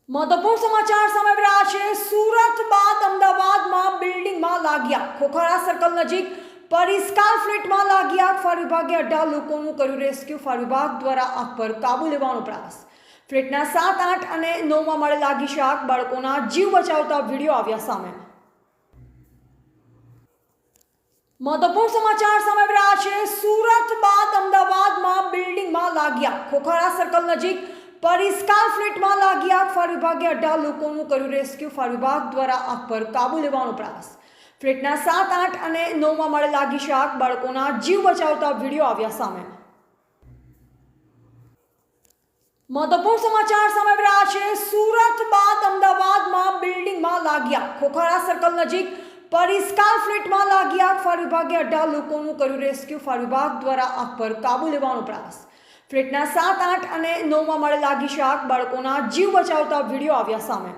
મહત્વપૂર્ણ સમાચાર સામે આવી રહ્યા છે। સુરત બાદ અમદાવાદમાં બિલ્ડિંગમાં લાગી આગ। ખોખારા સર્કલ નજીક પરિસ્કાર ફ્લેટમાં લાગી આગ। ફાયર વિભાગે 18 લોકોનું કર્યું રેસ્ક્યુ। ફાયર વિભાગ દ્વારા આગ પર કાબુ લેવાનો પ્રયાસ। ફ્લેટના 7, 8 અને 9માં માળે લાગી છે આગ। બાળકોના જીવ બચાવતા વિડીયો આવ્યા સામે। મહત્વપૂર્ણ સમાચાર સામે આવી રહ્યા છે। સુરત બાદ અમદાવાદમાં બિલ્ડિંગમાં લાગી આગ। ખોખારા સર્કલ નજીક પરિસ્કાર ફ્લેટમાં લાગી આગ। ફાયર વિભાગે 18 લોકોનું કર્યું રેસ્ક્યુ। ફાયર વિભાગ દ્વારા આગ પર કાબુ લેવાનો પ્રયાસ। ફ્લેટના 7, 8 અને 9માં માળે લાગી છે આગ। બાળકોના જીવ બચાવતા વિડીયો આવ્યા સામે। મહત્વપૂર્ણ સમાચાર સામે આવી રહ્યા છે। સુરત બાદ અમદાવાદમાં બિલ્ડિંગમાં લાગી આગ। ખોખારા સર્કલ નજીક પરિસ્કાર ફ્લેટમાં લાગી આગ। ફાયર વિભાગે 18 લોકોનું કર્યું રેસ્ક્યુ। ફાયર વિભાગ દ્વારા આગ પર કાબુ લેવાનો પ્રયાસ। ફ્લેટના 7, 8 અને 9માં માળે લાગી છે આગ। બાળકોના જીવ બચાવતા વિડીયો આવ્યા સામે।